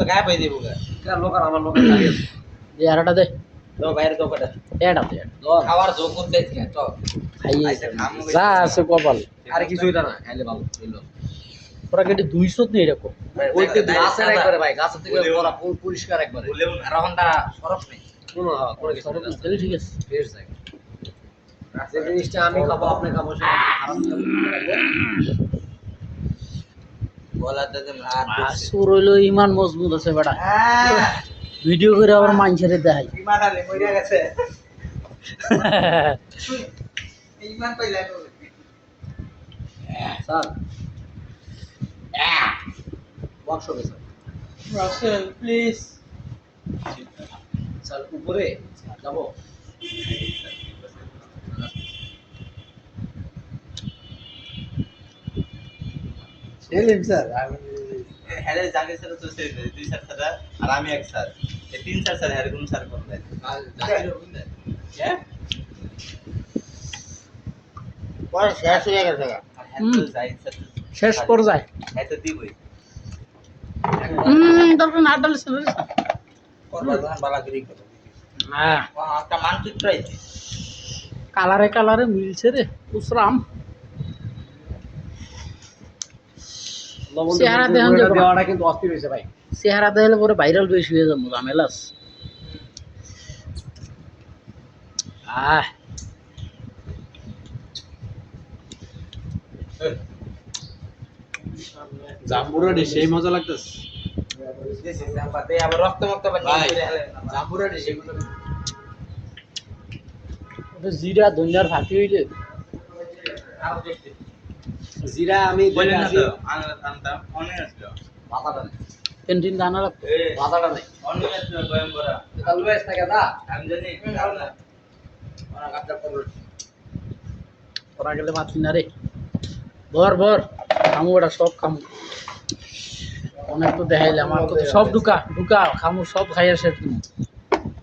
তো গায়ে পাই দেবো গা লোক আর আমার লোকের লাগে এই আরটা দে তো বাইরে তো কটা এটা দে খাওয়ার যোগ করতে কি তো খাইয়ে আইসা খামু যা আছে কপাল আরে কিছু হইতা না খাইলে ভালো হইলো ওরা কেটে 200 নেই এরকম ওইতে গাছের একবারে ভাই গাছের থেকে পুরো পরিষ্কার একবারে বলেও না রহনটা সরফ নেই কোনো কোনো কিছু না তাহলে ঠিক আছে ফ্রেশ জায়গা যে জিনিসটা আমি খাবো আপনি খাবো সেটা খারাপ বলা দাদা আর সুর হইলো ইমান মজবুত আছে বেটা ভিডিও করে আবার মানুষের দেখাই বিমান আলে মরিয়া গেছে ইমান পাইলা তো স্যার বক্স হবে স্যার রাসেল প্লিজ স্যার উপরে যাবো সেলিম স্যার হ্যাঁ জানি স্যার তো সেই দুই স্যার ছাড়া আর আমি এক স্যার এই তিন স্যার স্যার হ্যাঁ কোন স্যার করবে হ্যাঁ পর শেষ হয়ে গেছে শেষ করে যায় হ্যাঁ তো দিবই দরকার না ডালে শুরু করবার বালা করি করো হ্যাঁ একটা মানচিত্র আছে কালারে কালারে মিলছে রে উসরাম চেহারা দেখুন যে দেওয়াটা কিন্তু অস্থির হয়েছে ভাই চেহারা দেখলে পরে ভাইরাল বেশি হয়ে যাবো ঝামেলাস জাম্বুরাডি সেই মজা লাগতেছে আবার রক্ত মক্ত জাম্বুরাডি সেগুলো জিরা ধনিয়ার ফাঁকি হইলে জিরা আমি বলেন না তো আনতাম অনেক আসলো মাথাটা নেই ক্যান্টিন দানা রাখতো মাথাটা নেই অনেক আসলো বয়াম করা কালু এস থাকে দা আমি জানি ওরা কাপটা করলো ওরা গেলে মাতলি না রে ভর ভর খামু ওটা সব খামু অনেক তো দেখাইলে আমার তো সব ঢুকা ঢুকা খামু সব খাইয়া শেষ তুমি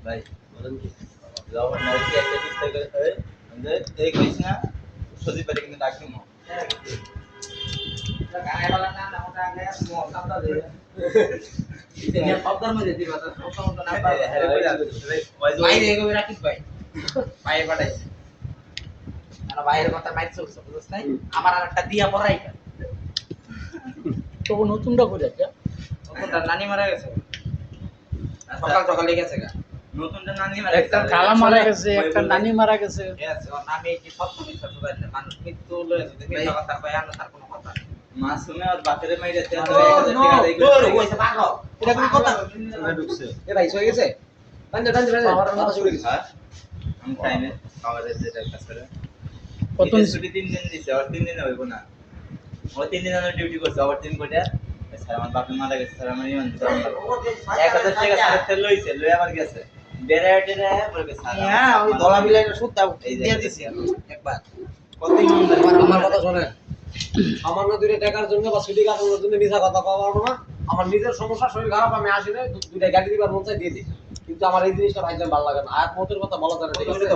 ভাই বলেন কি যাওয়ার নাকি একটা ঠিক থেকে মানে এই কইছ না সদি পারে কিন্তু ডাক দিমু গায়ে वाला না না ওটা আগে মশলাটা দে এটা সবদার মধ্যে দিবা তো সবটা না পারে হ্যাঁ ভাই রে কই রাখিস ভাই পায়ে পাঠাইছে আর বাইরের কথা মাইর চলছে বুঝছ নাই আমার আরেকটা দিয়া পড়াই তো নতুনটা করে যা নতুনটা নানি মারা গেছে সকাল সকালে গেছে গা নতুনটা নানি মারা একটা খালা মারা গেছে একটা নানি মারা গেছে গেছে ওর নামে কি সত্য মিথ্যা তো জানি না মানুষ মৃত্যু লয়ে যদি মিথ্যা কথা কয় আর তার কোনো কথা মাসুমে আর বাতেরে মাইরে তে 1000 টাকা দেই কইছে পাগল এটা কোন কথা ঢুকছে এ ভাই হয়ে গেছে টানতে টানতে টানতে পাওয়ার মাথা চলে গেছে আমি টাইমে খাবারের যেটা কাজ করে কত ছুটি 3 দিন দিছে আর 3 দিন হইব না ও 3 দিন আমি ডিউটি করছি আবার 3 কোটা স্যার আমার বাপে মারা গেছে স্যার আমার ইমান 1000 টাকা স্যার তেল লইছে লই আবার গেছে বেরাইটে রে বলবে স্যার হ্যাঁ ওই দলা বিলাইটা সুত্তা দিয়ে দিছি একবার কত ইমানদার আমার কথা শুনেন সামান্য দুইটা টাকার জন্য বা ছুটি কাটানোর জন্য মিছা কথা কওয়া পারবো না আমার নিজের সমস্যা শরীর খারাপ আমি আসি না দুইটা গাড়ি দিবার মন চাই দিয়ে দিই কিন্তু আমার এই জিনিসটা ভাই ভালো লাগে না আর মতের কথা বলা যায় না ঠিক আছে